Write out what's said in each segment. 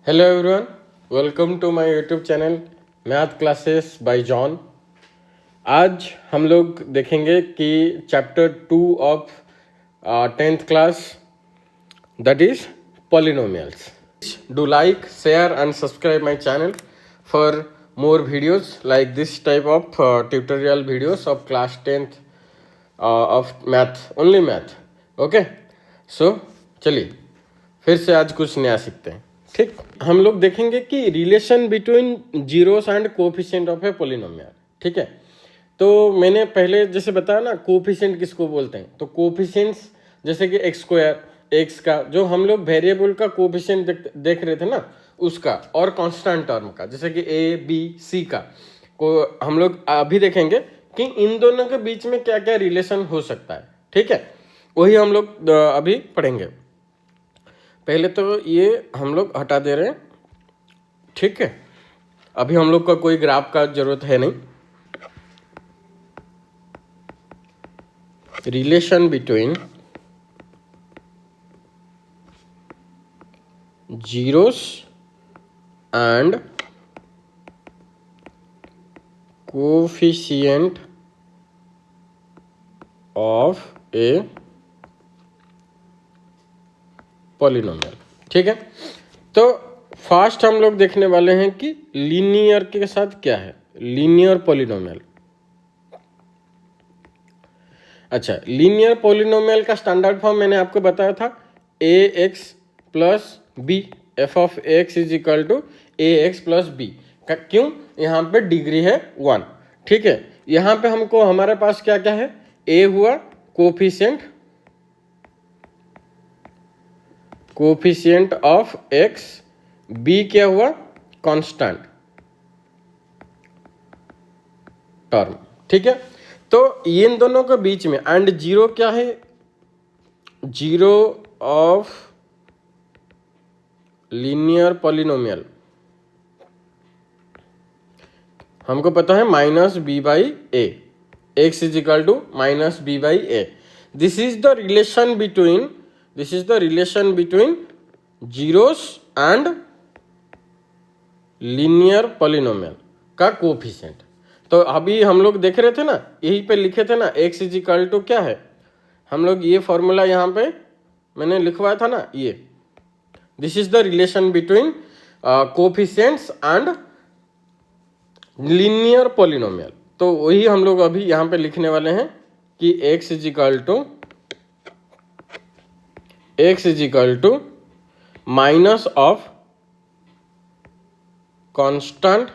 Hello everyone, welcome to my YouTube channel math classes by John. आज हम लोग देखेंगे कि chapter 2 of 10th class, that is polynomials. Do like, share and subscribe my channel for more videos like this type of tutorial videos of class 10th of math, only math. Okay, so चलिए फिर से आज कुछ नया सीखते हैं। ठीक, हम लोग देखेंगे कि relation between zeros and coefficient of A polynomial. ठीक है, तो मैंने पहले जैसे बताया ना, कोफिशिएंट किसको बोलते हैं, तो कोफिशिएंट्स जैसे कि एक्स स्क्वायर, एक्स का जो हम लोग वेरिएबल का कोफिशिएंट देख रहे थे ना, उसका, और कांस्टेंट टर्म का जैसे कि ए बी सी का को हम लोग अभी देखेंगे कि इन दोनों के बीच में क्या क्या रिलेशन हो सकता है। ठीक है, वही हम लोग अभी पढ़ेंगे। पहले तो ये हम लोग हटा दे रहे हैं। ठीक है, अभी हम लोग का कोई ग्राफ का जरूरत है नहीं। Relation between zeros and coefficient of a polynomial. ठीक है, तो फर्स्ट हम लोग देखने वाले हैं कि लीनियर के साथ क्या है, लीनियर पॉलिनोमियल। अच्छा, लीनियर पॉलिनोमियल का स्टैंडर्ड फॉर्म मैंने आपको बताया था, a x plus b, f of x is equal to a x plus b का। क्यों? यहाँ पे डिग्री है 1। ठीक है, यहाँ पे हमको हमारे पास क्या क्या है, ए हुआ कोफिशिएंट ऑफ एक्स, बी क्या हुआ, कांस्टेंट टर्म। ठीक है, तो इन दोनों के बीच में एंड जीरो क्या है, जीरो ऑफ लीनियर पॉलिनोमियल हमको पता है minus B by A, X is equal to minus B by A. This is the relation between zeros and linear polynomial का कोफिशिएंट। तो अभी हम लोग देख रहे थे ना, यही पे लिखे थे ना, एक्स इज इक्वल टू क्या है, हम लोग ये फॉर्मूला यहाँ पे मैंने लिखवाया था ना, ये this is the relation between coefficients and linear polynomial. तो वही हम लोग अभी यहाँ पे लिखने वाले हैं कि x is equal to minus of constant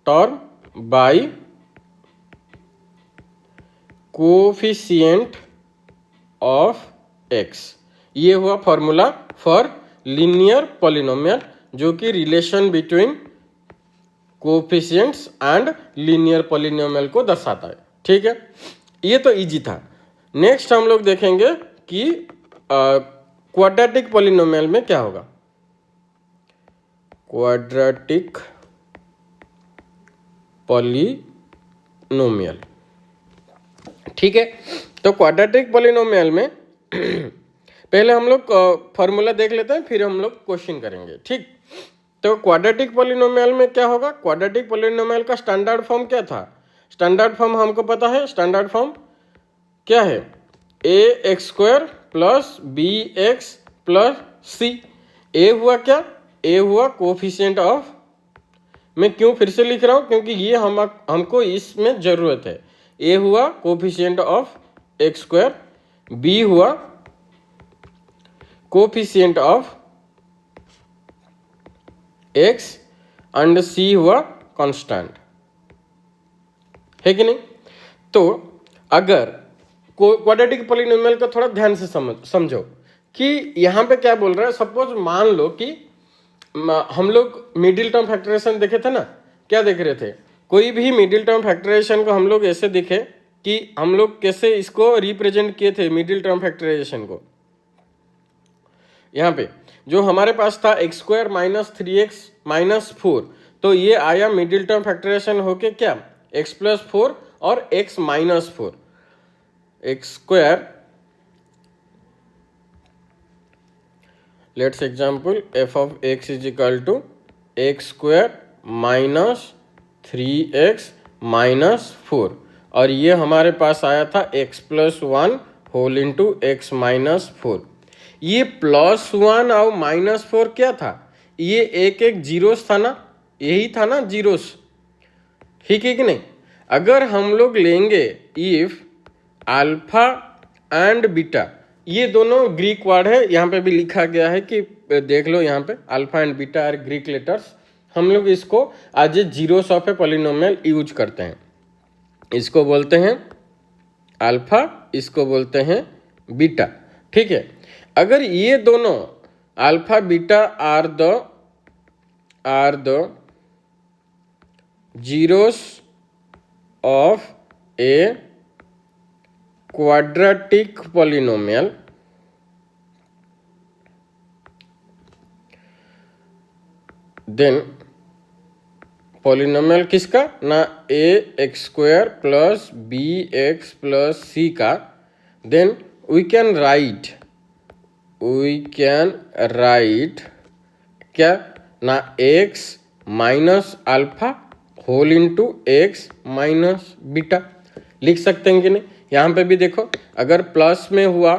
term by coefficient of x। ये हुआ फॉर्मूला फॉर लीनियर पॉलिनोमियल, जो कि relation between coefficients and linear polynomial को दर्शाता है। ठीक है, ये तो इजी था। नेक्स्ट हम लोग देखेंगे कि क्वाड्रेटिक पॉलिनोमियल में क्या होगा। क्वाड्रेटिक पॉलिनोमियल, ठीक है, तो क्वाड्रेटिक पॉलिनोमियल में पहले हम लोग फॉर्मूला देख लेते हैं, फिर हम लोग क्वेश्चन करेंगे। ठीक, तो क्वाड्रेटिक पॉलिनोमियल में क्या होगा, क्वाड्रेटिक पॉलिनोमियल का स्टैंडर्ड फॉर्म क्या था, स्टैंडर्ड फॉर्म हमको पता है। स्टैंडर्ड फॉर्म क्या है, a x square plus b x plus c. A हुआ क्या, ए हुआ कोफिशिएंट ऑफ, मैं क्यों फिर से लिख रहा हूं, क्योंकि ये हमको इसमें जरूरत है। ए हुआ coefficient of X square, B हुआ coefficient of X and C हुआ कांस्टेंट, है कि नहीं। तो अगर क्वाड्रेटिक पॉलिनोमियल को थोड़ा ध्यान से समझो कि यहाँ पे क्या बोल रहा है। सपोज मान लो कि हम लोग मिडिल टर्म फैक्टराइजेशन देखे थे ना, क्या देख रहे थे, कोई भी मिडिल टर्म फैक्टराइजेशन को हम लोग ऐसे दिखे कि हम लोग कैसे इसको रिप्रेजेंट किए थे मिडिल टर्म फैक्टराइजेशन को। यहाँ पे जो हमारे पास था x square minus 3x minus 4, तो ये आया मिडिल टर्म फैक्टराइजेशन होके क्या, x प्लस 4 और x minus 4, X square let's example F of x is equal to X square minus 3x minus 4, और ये हमारे पास आया था x plus 1 whole into x minus 4। ये प्लस 1 और माइनस 4 क्या था? ये एक एक जीरोस था ना, यही था ना जीरोस, ठीक है कि नहीं? अगर हम लोग लेंगे इफ अल्फा एंड बीटा, ये दोनों ग्रीक वर्ड है, यहाँ पे भी लिखा गया है कि देख लो यहाँ पे alpha and beta are Greek letters. हम लोग इसको as a zeros of a polynomial use करते हैं। इसको बोलते हैं अल्फा, इसको बोलते हैं बीटा, ठीक है। अगर ये दोनों alpha beta are the zeros of a quadratic polynomial, then polynomial किसका ना, a x square plus b x plus c का, देन वी कैन राइट क्या ना, x minus alpha whole into x minus beta लिख सकते हैं कि नहीं? यहाँ पे भी देखो, अगर प्लस में हुआ,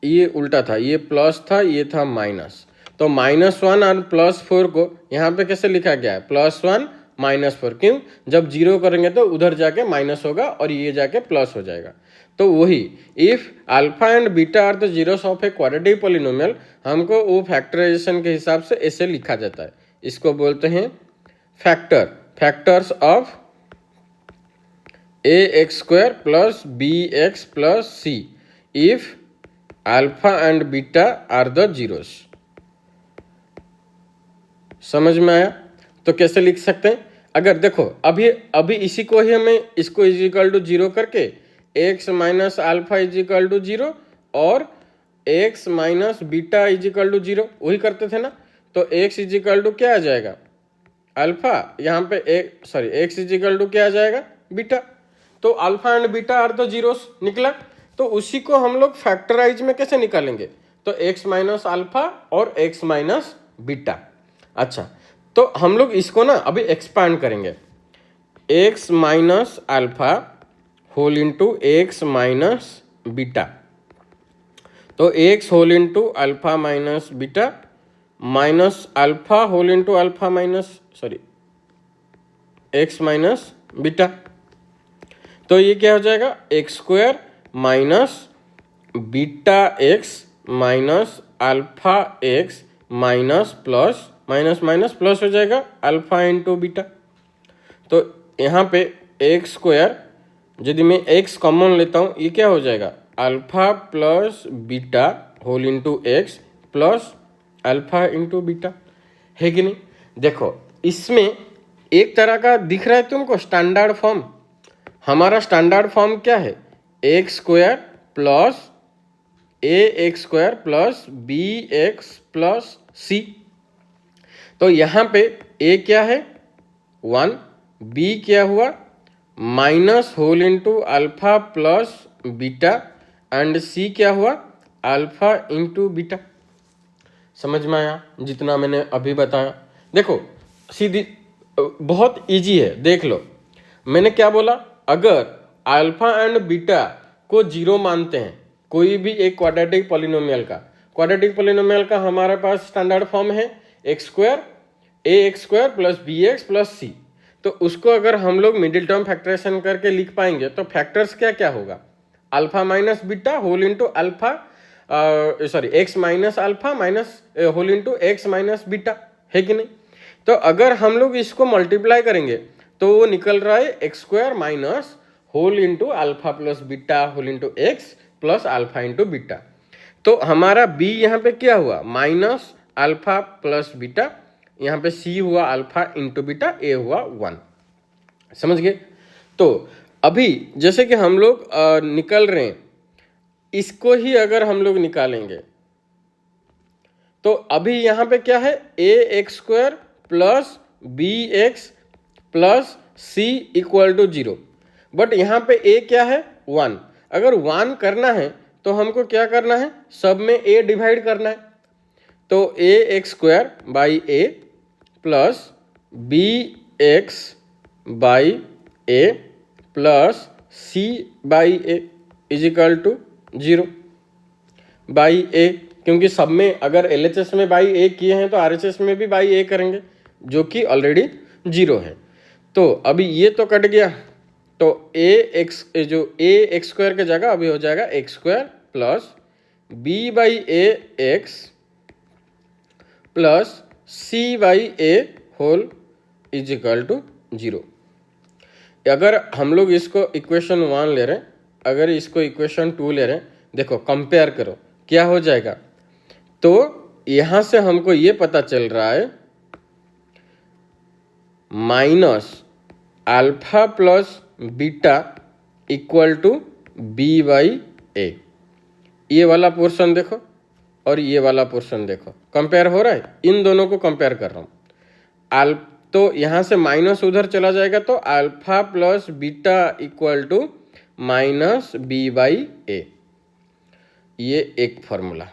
ये उल्टा था, ये प्लस था, ये था माइनस, तो -1 और +4 को यहाँ पे कैसे लिखा गया है? +1 -4। क्यों? जब जीरो करेंगे तो उधर जाके माइनस होगा और ये जाके प्लस हो जाएगा। तो वही if alpha and beta are the zeros of a quadratic polynomial, हमको वो फैक्टराइजेशन के हिसाब से ऐसे लिखा जाता है। इसको बोलते हैं factors of ax² plus bx plus c if alpha and beta are the zeros. समझ में आया? तो कैसे लिख सकते हैं? अगर देखो अभी इसी को ही हमें इसको इज इक्वल टू 0 करके x minus alpha is equal to 0 और x minus beta is equal to 0 वही करते थे ना। तो x इज इक्वल टू क्या आ जाएगा? अल्फा, यहाँ पे x इज इक्वल टू क्या आ जाएगा? बीटा। तो alpha and beta are the zeros निकला। तो उसी को हम लोग फैक्टराइज में कैसे निकालेंगे? तो x माइनस अल्फा और x माइनस बीटा। अच्छा, तो हम लोग इसको ना अभी एक्सपांड करेंगे, x minus alpha whole into x minus beta. तो x whole into alpha minus beta minus alpha whole into alpha minus X minus beta. तो ये क्या हो जाएगा? x² minus beta X minus alpha x minus plus minus minus plus हो जाएगा alpha into beta. तो यहाँ पे x² यदि मैं x कॉमन लेता हूँ, ये क्या हो जाएगा? Alpha plus beta whole into x plus alpha into beta, है कि नहीं? देखो इसमें एक तरह का दिख रहा है तुमको स्टैंडर्ड फॉर्म। हमारा स्टैंडर्ड फॉर्म क्या है? x² plus ax² plus bx plus c। तो यहाँ पे a क्या है? 1, b क्या हुआ? Minus whole into alpha plus beta and c क्या हुआ? Alpha into beta. समझ में आया जितना मैंने अभी बताया? देखो सीधी बहुत इजी है, देख लो मैंने क्या बोला। अगर अल्फा एंड बीटा को 0 मानते हैं कोई भी एक क्वाड्रेटिक पॉलिनोमियल का हमारे पास स्टैंडर्ड फॉर्म है x² ax² plus bx plus c। तो उसको अगर हम लोग मिडिल टर्म फैक्टराइजेशन करके लिख पाएंगे तो फैक्टर्स क्या क्या होगा? Alpha minus beta whole into alpha x minus alpha minus whole into x minus beta, है कि नहीं? तो अगर हम लोग इसको मल्टीप्लाई करेंगे तो वो निकल रहा है x² minus whole into alpha plus beta whole into x plus alpha into beta. तो हमारा b यहाँ पे क्या हुआ? माइनस अल्फा प्लस बीटा, यहाँ पे c हुआ अल्फा इंटू बीटा, a हुआ 1। समझ गए? तो अभी जैसे कि हम लोग निकल रहे हैं, इसको ही अगर हम लोग निकालेंगे तो अभी यहाँ पे क्या है? ax² plus bx plus c equal to 0, but यहाँ पे a क्या है? 1। अगर 1 करना है तो हमको क्या करना है, सब में a डिवाइड करना है। तो a x square by a plus b x by a plus c by a is equal to 0 by a, क्योंकि सब में अगर LHS में बाई ए किए हैं तो RHS में भी बाई ए करेंगे, जो कि ऑलरेडी 0 है। तो अभी ये तो कट गया, तो ए एक्स जो ए एक्स स्क्वायर की जगह अभी हो जाएगा x square plus b by A x plus c by a whole is equal to 0। अगर हम लोग इसको इक्वेशन 1 ले रहे हैं, अगर इसको इक्वेशन 2 ले रहे हैं, देखो कंपेयर करो क्या हो जाएगा। तो यहां से हमको ये पता चल रहा है minus alpha plus beta equal to b by a. ये वाला पोर्शन देखो और ये वाला पोर्शन देखो, कंपेयर हो रहा है, इन दोनों को कंपेयर कर रहा हूं। तो यहां से माइनस उधर चला जाएगा, तो alpha plus beta equal to minus B by a, ये एक फॉर्मूला।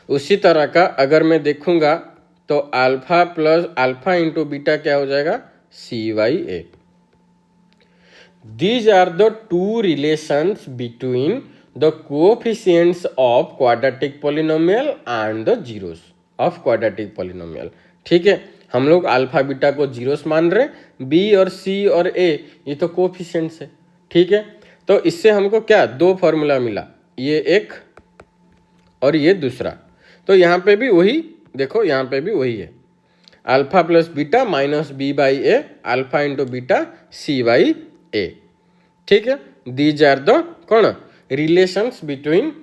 उसी तरह का अगर मैं देखूंगा तो alpha plus alpha into beta क्या हो जाएगा, c by a. These are the two relations between the coefficients of quadratic polynomial and the zeros of quadratic polynomial. ठीक है, हम लोग अल्फा बीटा को जीरोस मान रहे, बी और सी और ए ये तो कोएफिशिएंट्स है। ठीक है, तो इससे हमको क्या दो फॉर्मूला मिला, ये एक और ये दूसरा। तो यहाँ पे भी वही देखो, यहाँ पे भी वही है, alpha plus beta minus B by a, alpha into beta c by a. ठीक है, दीज आर द कौन relations between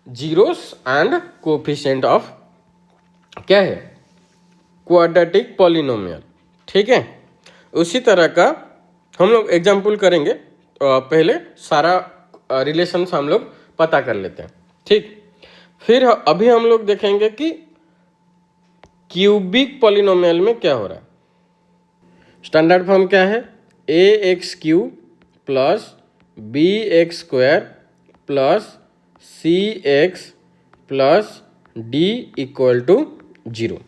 zeros and coefficient of क्या है, क्वाड्रेटिक पॉलिनोमियल। ठीक है, उसी तरह का हम लोग एग्जाम्पल करेंगे। पहले सारा रिलेशंस हम लोग पता कर लेते हैं। ठीक, फिर अभी हम लोग देखेंगे कि क्यूबिक पॉलिनोमियल में क्या हो रहा है। स्टैंडर्ड फॉर्म क्या है, a x cube plus b x square plus c x plus d equal to 0।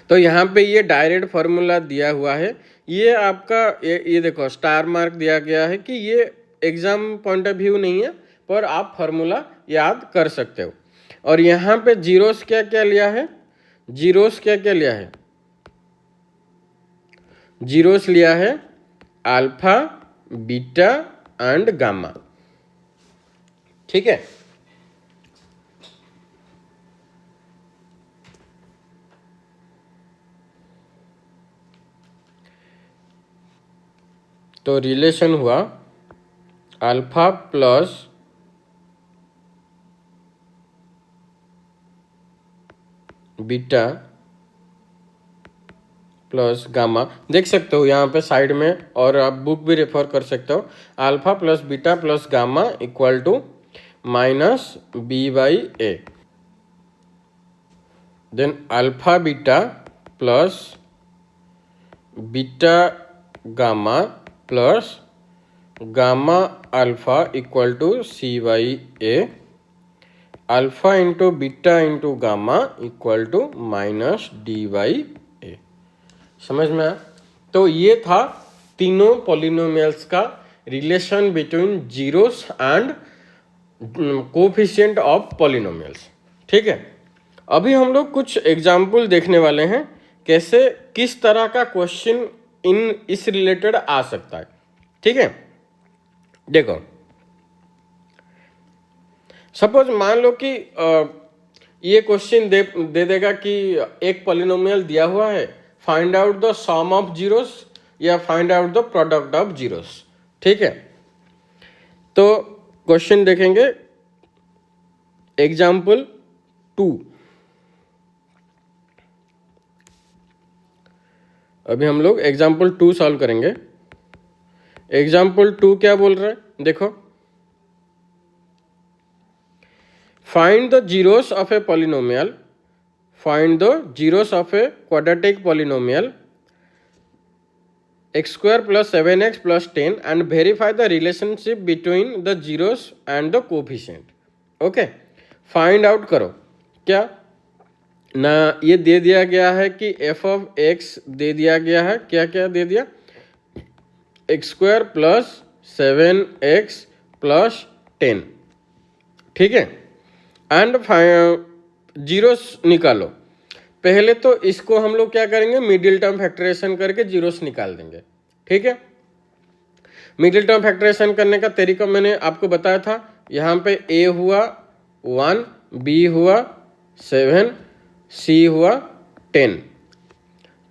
तो यहाँ पे ये डायरेक्ट फॉर्मूला दिया हुआ है, ये आपका ये देखो स्टार मार्क दिया गया है कि ये एग्जाम पॉइंट ऑफ व्यू नहीं है, पर आप फॉर्मूला याद कर सकते हो। और यहाँ पे जीरोस क्या क्या लिया है, जीरोस क्या क्या लिया है, जीरोस लिया है अल्फा बीटा एंड गामा। ठीक है, तो रिलेशन हुआ alpha plus beta plus gamma, देख सकते हो यहाँ पे साइड में, और आप बुक भी रेफर कर सकते हो। Alpha plus beta plus gamma equal to minus B by a, then alpha beta plus beta gamma plus gamma alpha equal to c by a, alpha into beta into gamma equal to minus d by a. समझ में आया? तो ये था तीनों polynomials का relation between zeros and coefficient of polynomials. ठीक है, अभी हम लोग कुछ एग्जाम्पल देखने वाले हैं, कैसे किस तरह का क्वेश्चन इस रिलेटेड आ सकता है। ठीक है, देखो सपोज मान लो कि ये क्वेश्चन दे देगा कि एक पॉलिनोमियल दिया हुआ है, find out the sum of zeros या find out the product of zeros. ठीक है, तो क्वेश्चन देखेंगे एग्जाम्पल 2। अभी हम लोग एग्जाम्पल 2 सॉल्व करेंगे। एग्जाम्पल 2 क्या बोल रहा है, देखो, find the zeros of a polynomial, find the zeros of a quadratic polynomial x square plus 7x plus 10 and verify the relationship between the zeros and the coefficient. Okay, find out करो. क्या ना, ये दे दिया गया है कि F of x दे दिया गया है. क्या क्या दे दिया? X square plus 7x plus 10. ठीक है, एंड जीरोस निकालो. पहले तो इसको हम लोग क्या करेंगे, मिडिल टर्म फैक्टराइजेशन करके जीरोस निकाल देंगे. ठीक है, मिडिल टर्म फैक्टराइजेशन करने का तरीका मैंने आपको बताया था. यहाँ पे a हुआ 1, b हुआ 7, c हुआ 10.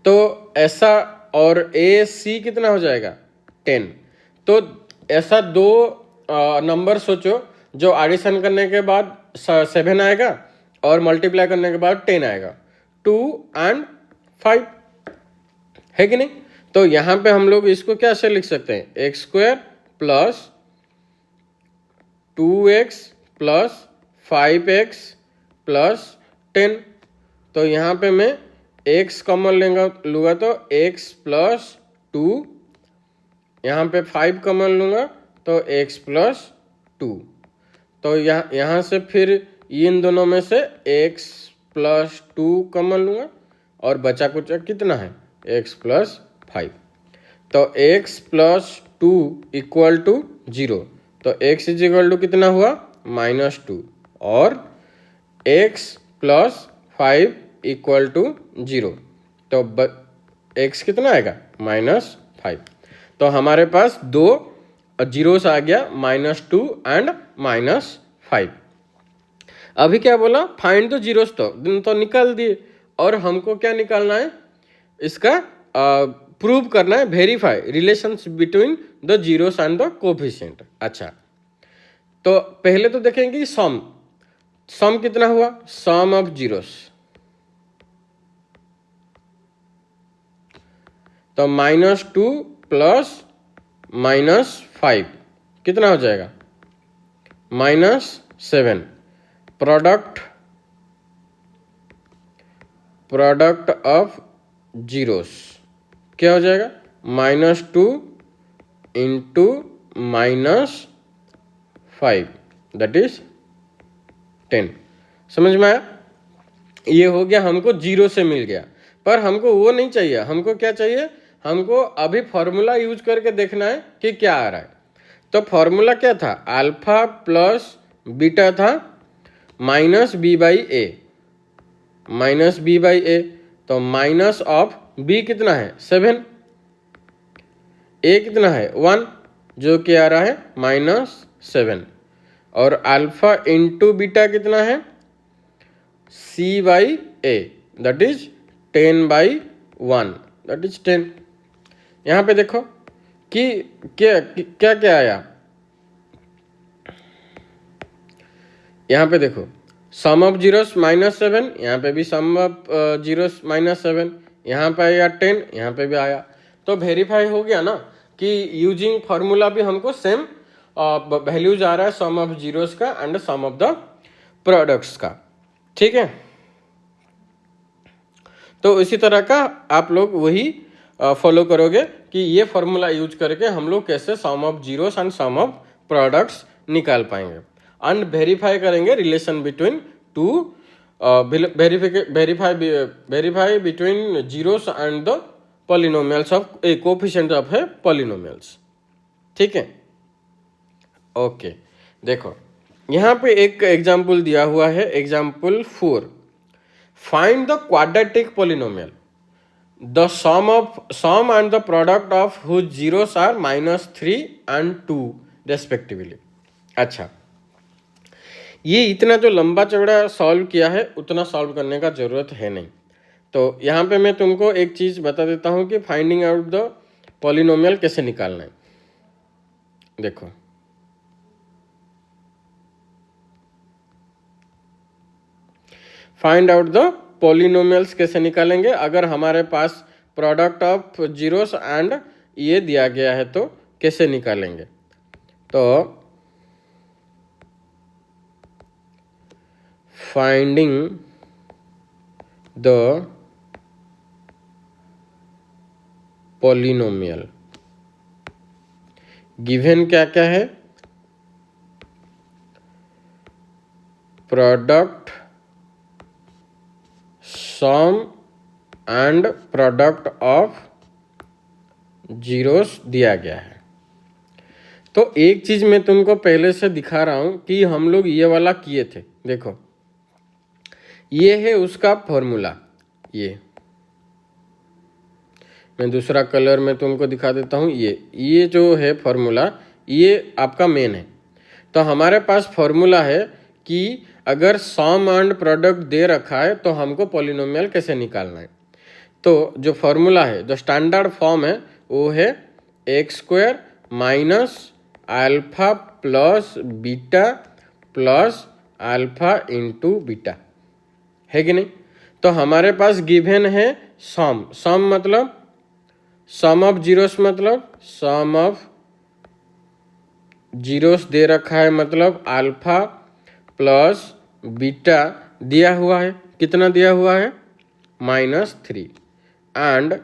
तो ऐसा, और a c कितना हो जाएगा 10. तो ऐसा दो नंबर सोचो जो एडिशन करने के बाद 7 आएगा और मल्टीप्लाई करने के बाद 10 आएगा. 2 एंड 5 है कि नहीं? तो यहां पे हम लोग इसको क्या से लिख सकते हैं? X square plus 2x plus 5x plus 10. तो यहां पे मैं x कॉमन लूंगा तो x प्लस 2, यहाँ पे 5 कॉमन लूंगा तो x प्लस 2. तो यहाँ से फिर इन दोनों में से x प्लस 2 कॉमन लूंगा और बचा कुछ कितना है? x plus 5. तो x प्लस 2 इक्वल टू 0. तो x इज इक्वल टू कितना हुआ? -2. और x प्लस 5 इक्वल टू 0. तो x कितना आएगा? -5. तो हमारे पास दो जीरोस आ गया, -2 एंड -5. अभी क्या बोला? Find the zeros. तो निकाल दिए. और हमको क्या निकालना है? इसका प्रूव करना है, verify relations between the zeros and the coefficient. अच्छा, तो पहले तो देखेंगे सम कितना हुआ? सम ऑफ जीरोस. तो -2 प्लस -5 कितना हो जाएगा? -7. प्रोडक्ट ऑफ जीरोस क्या हो जाएगा? -2 इंटू -5 दैट इज 10. समझ में आया? ये हो गया, हमको जीरो से मिल गया. पर हमको वो नहीं चाहिए. हमको क्या चाहिए? हमको अभी फॉर्मूला यूज करके देखना है कि क्या आ रहा है. तो फॉर्मूला क्या था? अल्फा प्लस बीटा था -b/a. -b/a. तो माइनस ऑफ b कितना है? 7. a कितना है? 1, जो कि आ रहा है -7. और अल्फा इंटू बीटा कितना है? c/a that is 10/1 that is 10. यहां पे देखो कि क्या क्या आया. यहां पे देखो, सम ऑफ जीरोस -7, यहाँ पे भी सम ऑफ जीरोस -7, यहाँ पे आया 10, यहाँ पे भी आया. तो वेरीफाई हो गया ना कि यूजिंग फॉर्मूला भी हमको सेम वैल्यूज आ रहा है सम ऑफ जीरोस का and sum of the products का. ठीक है, तो इसी तरह का आप लोग वही फॉलो करोगे कि ये फॉर्मूला यूज करके हम लोग कैसे sum of zeros and sum of products निकाल पाएंगे एंड वेरीफाई करेंगे relation between two, verify between zeros and the polynomials of a coefficient of a polynomials. ठीक है, ओके. देखो यहाँ पे एक एग्जाम्पल दिया हुआ है, example 4. Find the quadratic polynomial the sum and the product of whose zeros are -3 and 2 respectively. अच्छा, ये इतना जो लंबा चौड़ा सॉल्व किया है उतना सॉल्व करने का जरूरत है नहीं. तो यहाँ पे मैं तुमको एक चीज बता देता हूँ कि फाइंडिंग आउट द पॉलिनोमियल कैसे निकालना है. देखो, फाइंड आउट द पॉलिनोमियल्स कैसे निकालेंगे? अगर हमारे पास प्रोडक्ट ऑफ जीरोस एंड ये दिया गया है तो कैसे निकालेंगे? तो फाइंडिंग द पॉलिनोमियल। गिवन क्या क्या है? Product, sum and product of zeros दिया गया है। तो एक चीज मैं तुमको पहले से दिखा रहा हूं कि हम लोग ये वाला किए थे। देखो, ये है उसका फॉर्मूला। ये मैं दूसरा कलर में तुमको दिखा देता हूं। ये जो है फॉर्मूला, ये आपका मेन है। तो हमारे पास फॉर्मूला है कि अगर सम एंड प्रोडक्ट दे रखा है तो हमको पॉलिनोमियल कैसे निकालना है। तो जो फॉर्मूला है, जो स्टैंडर्ड फॉर्म है, वो है x square minus alpha plus beta plus alpha into beta, है कि नहीं? तो हमारे पास गिवन है सम मतलब सम ऑफ जीरोस, मतलब सम ऑफ जीरोस दे रखा है, मतलब अल्फा प्लस बीटा दिया हुआ है। कितना दिया हुआ है? -3। And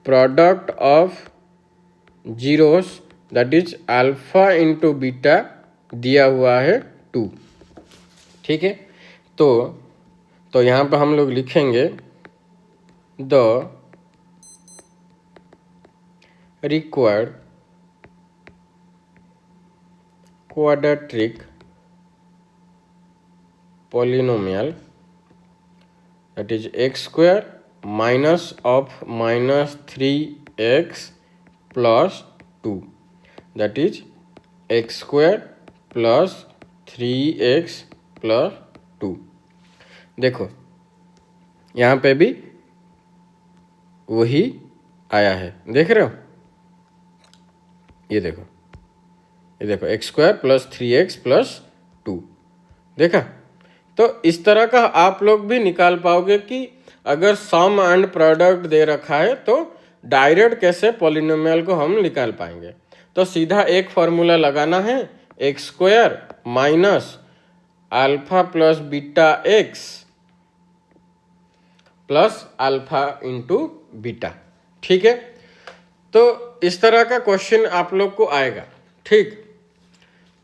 product of zeros that is alpha into beta दिया हुआ है 2। ठीक है, तो यहाँ पर हम लोग लिखेंगे the required quadratic polynomial, that is x square minus of -3x plus 2, that is x square plus 3x plus 2। देखो, यहाँ पे भी वही आया है, देख रहे हो? ये देखो x square plus 3x plus 2, देखा? तो इस तरह का आप लोग भी निकाल पाओगे कि अगर सम एंड प्रोडक्ट दे रखा है तो डायरेक्ट कैसे पॉलिनोमियल को हम निकाल पाएंगे। तो सीधा एक फॉर्मूला लगाना है, x square minus alpha plus beta x plus alpha into beta. ठीक है, तो इस तरह का क्वेश्चन आप लोग को आएगा। ठीक,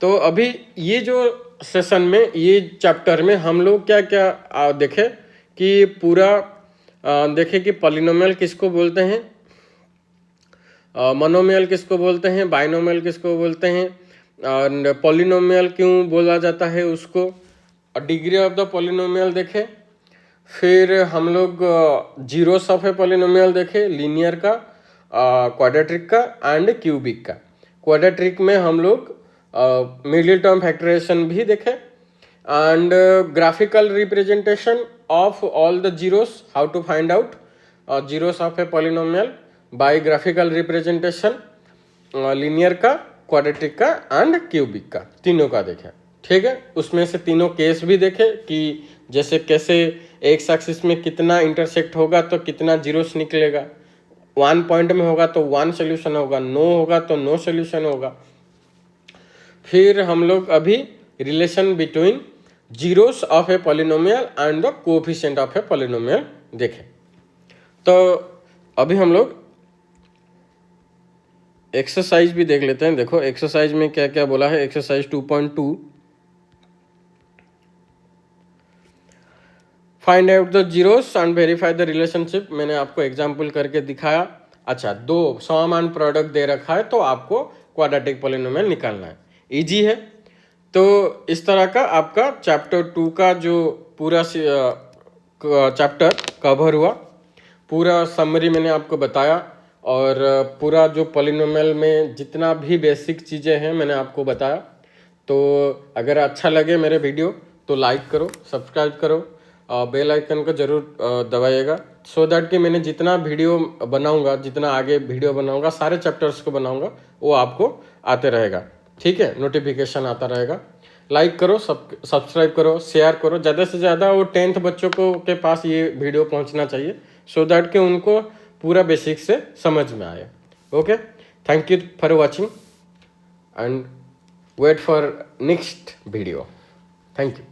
तो अभी ये जो सेशन में, ये चैप्टर में हम लोग क्या क्या देखे कि पूरा देखे कि पॉलिनोमियल किसको बोलते हैं, मोनोमियल किसको बोलते हैं, बाइनोमियल किसको बोलते हैं, और पॉलिनोमियल क्यों बोला जाता है उसको, और डिग्री ऑफ द पॉलिनोमियल देखे। फिर हम लोग जीरोस ऑफ ए पॉलिनोमियल देखे, लीनियर का, क्वाड्रेटिक का एंड क्यूबिक का। क्वाड्रेटिक में हम लोग मिडिल टर्म फैक्टराइजेशन भी देखे, and graphical representation of all the zeros, how to find out zeros of a polynomial by graphical representation, linear का, क्वाड्रेटिक का एंड क्यूबिक का, तीनों का देखे। ठीक है, उसमें से तीनों केस भी देखे कि जैसे कैसे एक्स एक्सिस में कितना इंटरसेक्ट होगा तो कितना जीरोस निकलेगा, 1 पॉइंट में होगा तो 1 सोल्यूशन होगा, नो होगा तो नो सोल्यूशन होगा। फिर हम लोग अभी relation between zeros of a polynomial and the coefficient of a polynomial देखें। तो अभी हम लोग एक्सरसाइज भी देख लेते हैं। देखो एक्सरसाइज में क्या क्या बोला है। Exercise 2.2, find out the zeros and verify the relationship. मैंने आपको एग्जाम्पल करके दिखाया। अच्छा, दो सम एंड प्रोडक्ट दे रखा है तो आपको क्वाड्रेटिक पॉलिनोमियल निकालना है, इजी है। तो इस तरह का आपका चैप्टर 2 का जो पूरा चैप्टर कवर हुआ, पूरा समरी मैंने आपको बताया, और पूरा जो पॉलिनोमियल में जितना भी बेसिक चीज़ें हैं मैंने आपको बताया। तो अगर अच्छा लगे मेरे वीडियो तो लाइक करो, सब्सक्राइब करो, बेल आइकन को जरूर दबाइएगा, सो दैट कि मैंने जितना वीडियो बनाऊंगा, जितना आगे वीडियो बनाऊंगा, सारे चैप्टर्स को बनाऊंगा, वो आपको आते रहेगा। ठीक है, नोटिफिकेशन आता रहेगा। लाइक करो, सब्सक्राइब करो, शेयर करो, ज़्यादा से ज़्यादा वो 10th बच्चों को के पास ये वीडियो पहुंचना चाहिए, सो दैट कि उनको पूरा बेसिक से समझ में आए। Okay, thank you for watching and wait for next video. Thank you.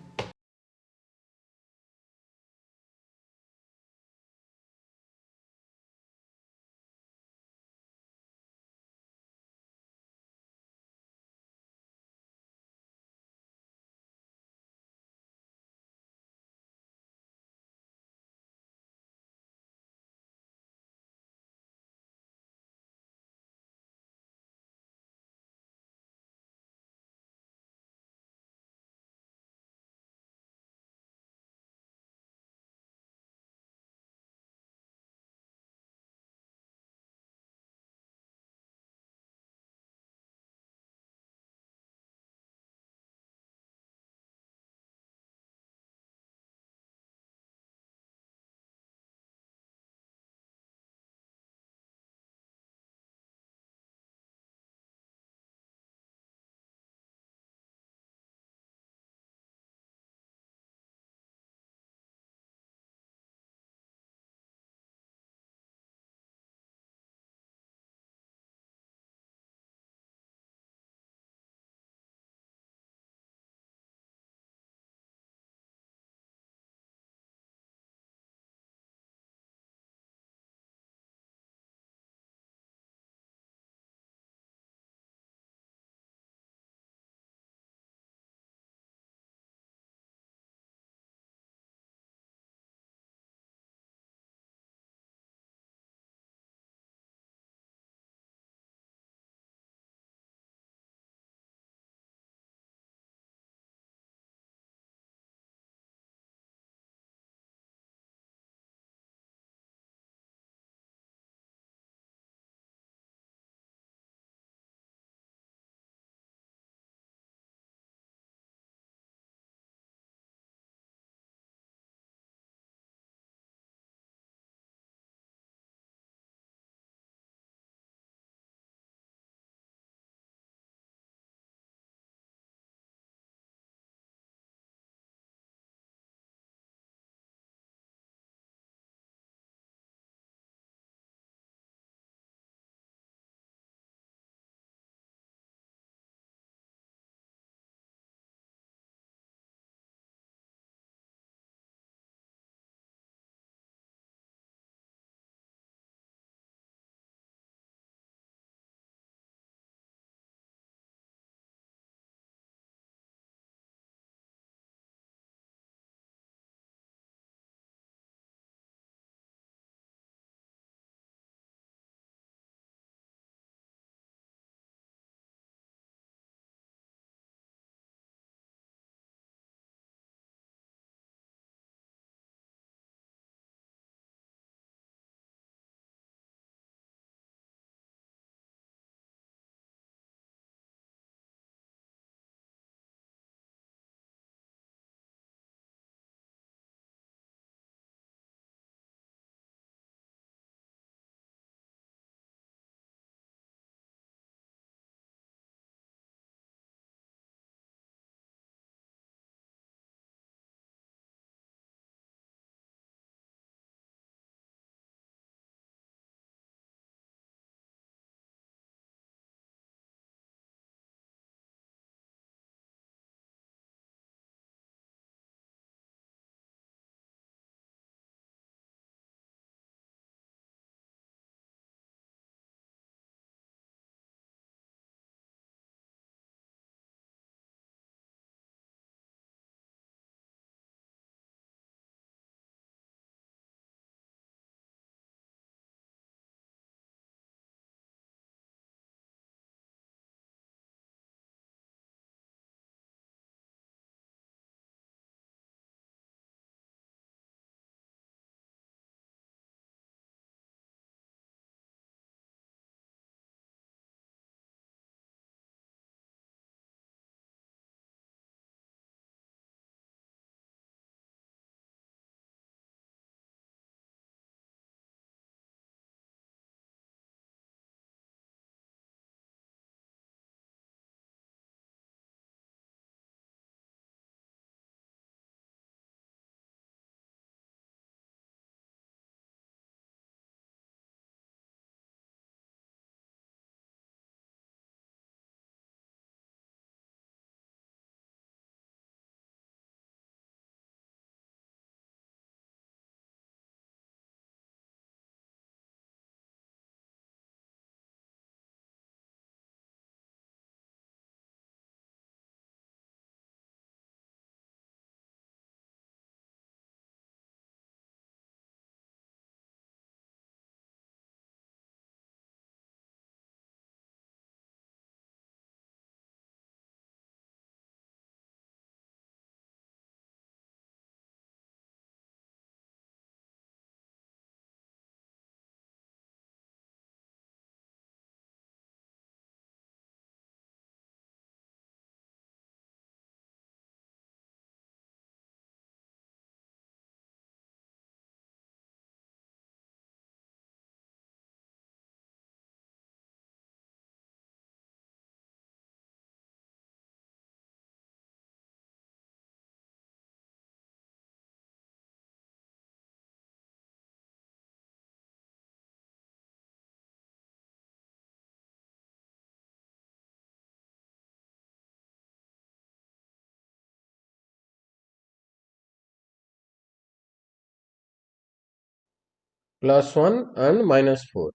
+1 and -4.